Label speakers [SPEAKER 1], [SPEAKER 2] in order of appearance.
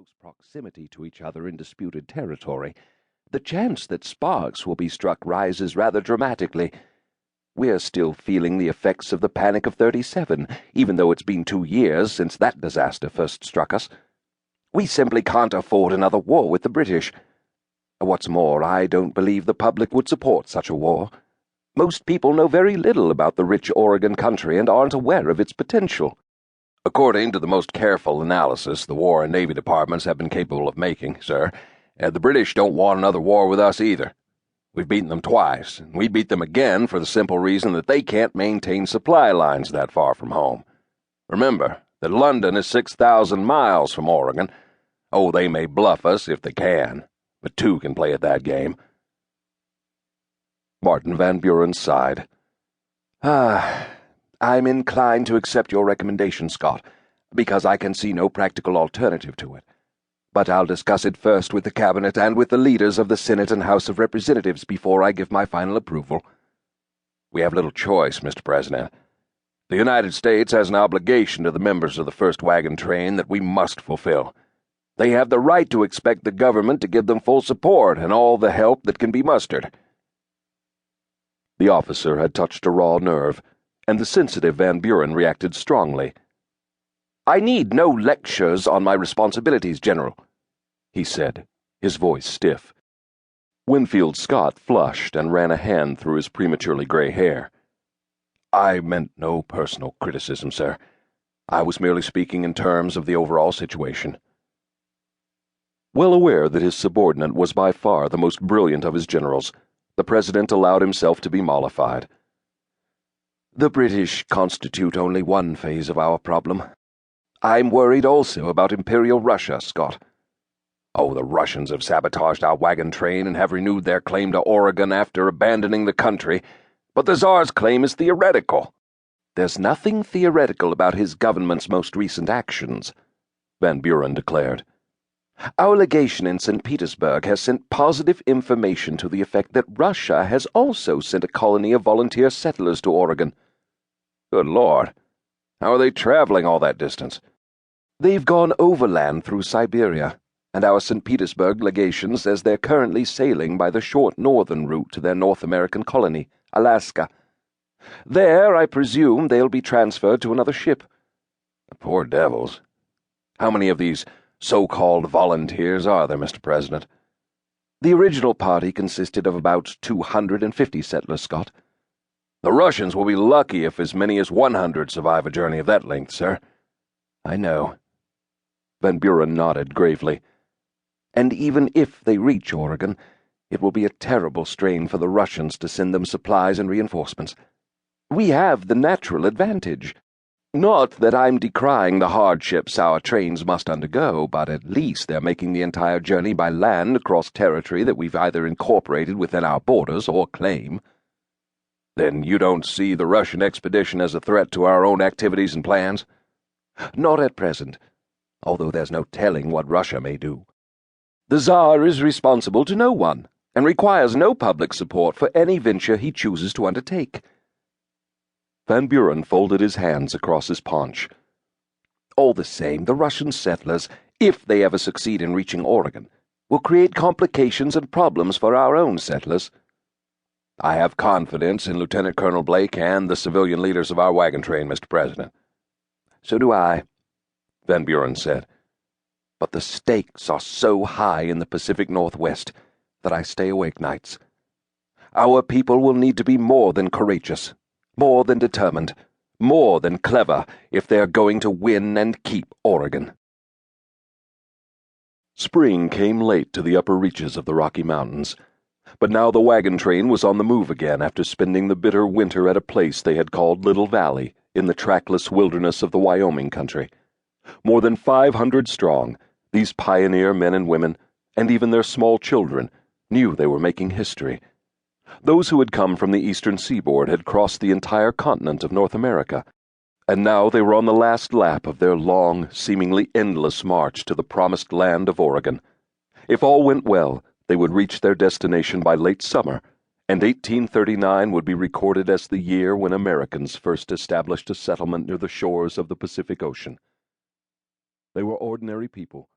[SPEAKER 1] close proximity to each other in disputed territory, the chance that sparks will be struck rises rather dramatically. We're still feeling the effects of the Panic of '37, even though it's been 2 years since that disaster first struck us. We simply can't afford another war with the British. What's more, I don't believe the public would support such a war. Most people know very little about the rich Oregon country and aren't aware of its potential. According to the most careful analysis the War and Navy departments have been capable of making, sir, the British don't want another war with us either. We've beaten them twice, and we beat them again for the simple reason that they can't maintain supply lines that far from home. Remember that London is 6,000 miles from Oregon. Oh, they may bluff us if they can, but two can play at that game. Martin Van Buren sighed. I'm inclined to accept your recommendation, Scott, because I can see no practical alternative to it. But I'll discuss it first with the Cabinet and with the leaders of the Senate and House of Representatives before I give my final approval. We have little choice, Mr. President. The United States has an obligation to the members of the first wagon train that we must fulfill. They have the right to expect the government to give them full support and all the help that can be mustered. The officer had touched a raw nerve, and the sensitive Van Buren reacted strongly. "I need no lectures on my responsibilities, General," he said, his voice stiff. Winfield Scott flushed and ran a hand through his prematurely gray hair. "I meant no personal criticism, sir. I was merely speaking in terms of the overall situation." Well aware that his subordinate was by far the most brilliant of his generals, the President allowed himself to be mollified. "The British constitute only one phase of our problem. I'm worried also about Imperial Russia, Scott. Oh, the Russians have sabotaged our wagon train and have renewed their claim to Oregon after abandoning the country, but the Tsar's claim is theoretical." "There's nothing theoretical about his government's most recent actions," Van Buren declared. "Our legation in St. Petersburg has sent positive information to the effect that Russia has also sent a colony of volunteer settlers to Oregon." "Good Lord. How are they traveling all that distance?" "They've gone overland through Siberia, and our St. Petersburg legation says they're currently sailing by the short northern route to their North American colony, Alaska. There, I presume, they'll be transferred to another ship." "The poor devils. How many of these so-called volunteers are there, Mr. President?" "The original party consisted of about 250 settlers, Scott."
[SPEAKER 2] "The Russians will be lucky if as many as 100 survive a journey of that length, sir."
[SPEAKER 1] "I know." Van Buren nodded gravely. "And even if they reach Oregon, it will be a terrible strain for the Russians to send them supplies and reinforcements. We have the natural advantage. Not that I'm decrying the hardships our trains must undergo, but at least they're making the entire journey by land across territory that we've either incorporated within our borders or claim."
[SPEAKER 2] "Then you don't see the Russian expedition as a threat to our own activities and plans?"
[SPEAKER 1] "Not at present, although there's no telling what Russia may do. The Tsar is responsible to no one, and requires no public support for any venture he chooses to undertake."
[SPEAKER 3] Van Buren folded his hands across his paunch.
[SPEAKER 1] "All the same, the Russian settlers, if they ever succeed in reaching Oregon, will create complications and problems for our own settlers."
[SPEAKER 2] "I have confidence in Lieutenant Colonel Blake and the civilian leaders of our wagon train, Mr. President."
[SPEAKER 1] "So do I," Van Buren said. "But the stakes are so high in the Pacific Northwest that I stay awake nights. Our people will need to be more than courageous, more than determined, more than clever if they are going to win and keep Oregon."
[SPEAKER 3] Spring came late to the upper reaches of the Rocky Mountains, but now the wagon train was on the move again after spending the bitter winter at a place they had called Little Valley in the trackless wilderness of the Wyoming country. More than 500 strong, these pioneer men and women, and even their small children, knew they were making history. Those who had come from the eastern seaboard had crossed the entire continent of North America, and now they were on the last lap of their long, seemingly endless march to the promised land of Oregon. If all went well, they would reach their destination by late summer, and 1839 would be recorded as the year when Americans first established a settlement near the shores of the Pacific Ocean. They were ordinary people,